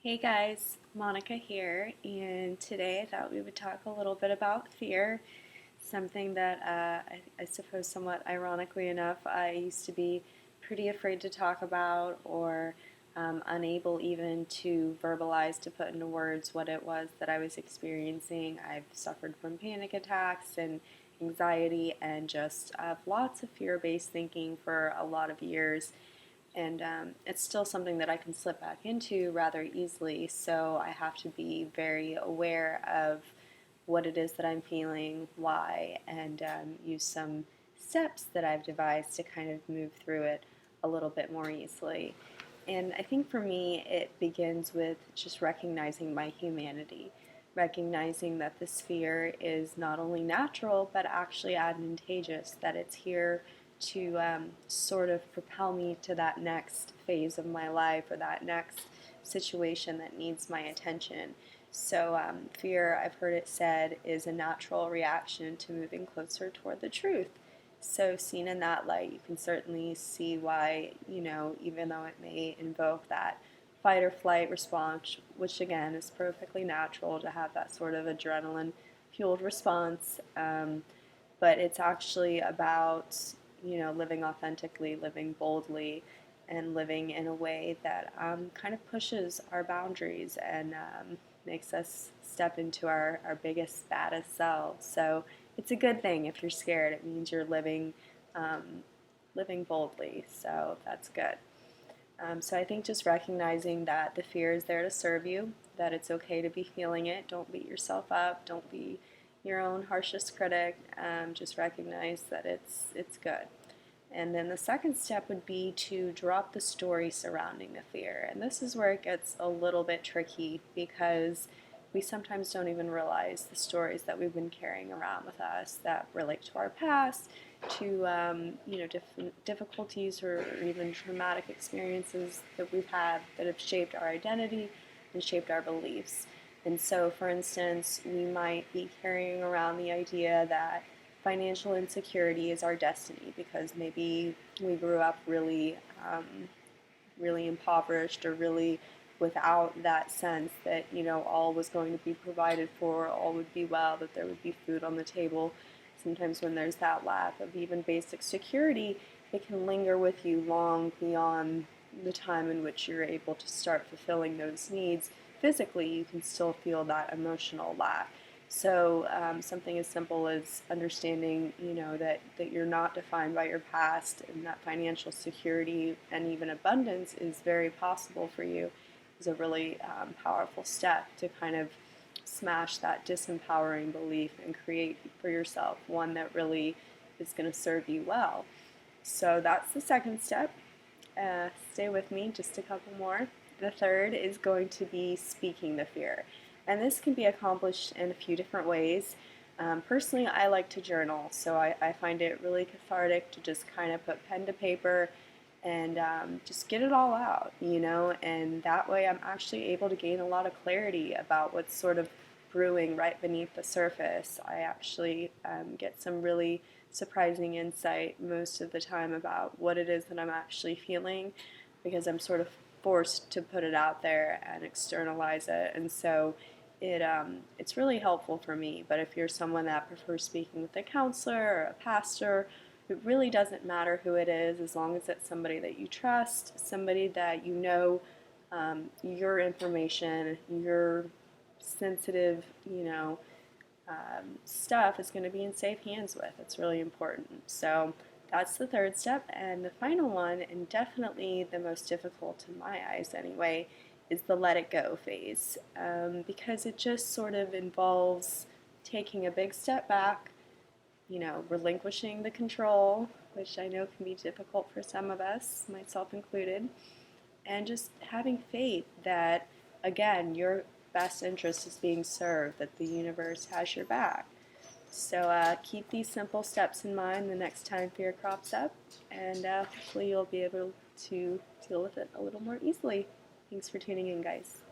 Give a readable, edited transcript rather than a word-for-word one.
Hey guys, Monica here, and today I thought we would talk a little bit about fear, something that I suppose somewhat ironically enough I used to be pretty afraid to talk about or unable even to verbalize, to put into words what it was that I was experiencing. I've suffered from panic attacks and anxiety and just lots of fear-based thinking for a lot of years. And it's still something that I can slip back into rather easily, so I have to be very aware of what it is that I'm feeling, why, and use some steps that I've devised to kind of move through it a little bit more easily. And I think for me, it begins with just recognizing my humanity, recognizing that this fear is not only natural, but actually advantageous, that it's here to sort of propel me to that next phase of my life or that next situation that needs my attention. So, fear, I've heard it said, is a natural reaction to moving closer toward the truth. So, seen in that light, you can certainly see why, even though it may invoke that fight or flight response, which again is perfectly natural to have that sort of adrenaline fueled response, but it's actually about, living authentically, living boldly, and living in a way that kind of pushes our boundaries and makes us step into our biggest, baddest selves. So it's a good thing if you're scared. It means you're living boldly. So that's good. So I think just recognizing that the fear is there to serve you, that it's okay to be feeling it. Don't beat yourself up. Don't be your own harshest critic. Just recognize that it's good. And then the second step would be to drop the story surrounding the fear. And this is where it gets a little bit tricky because we sometimes don't even realize the stories that we've been carrying around with us that relate to our past, to difficulties or even traumatic experiences that we've had that have shaped our identity and shaped our beliefs. And so, for instance, we might be carrying around the idea that financial insecurity is our destiny because maybe we grew up really impoverished or really without that sense that all was going to be provided for, all would be well, that there would be food on the table. Sometimes when there's that lack of even basic security, it can linger with you long beyond the time in which you're able to start fulfilling those needs. Physically, you can still feel that emotional lack. So something as simple as understanding, that you're not defined by your past and that financial security and even abundance is very possible for you is a really powerful step to kind of smash that disempowering belief and create for yourself one that really is going to serve you well. So that's the second step. Stay with me, just a couple more. The third is going to be speaking the fear. And this can be accomplished in a few different ways. Personally, I like to journal, so I find it really cathartic to just kind of put pen to paper and just get it all out, and that way I'm actually able to gain a lot of clarity about what's sort of brewing right beneath the surface. I actually get some really surprising insight most of the time about what it is that I'm actually feeling because I'm sort of forced to put it out there and externalize it. And so it's really helpful for me. But if you're someone that prefers speaking with a counselor or a pastor, it really doesn't matter who it is as long as it's somebody that you trust, somebody that your information, your sensitive, stuff is going to be in safe hands with. It's really important. So that's the third step. And the final one, and definitely the most difficult in my eyes anyway, is the let it go phase. Because it just sort of involves taking a big step back, relinquishing the control, which I know can be difficult for some of us, myself included, and just having faith that, again, your best interest is being served, that the universe has your back. So keep these simple steps in mind the next time fear crops up, and hopefully you'll be able to deal with it a little more easily. Thanks for tuning in, guys.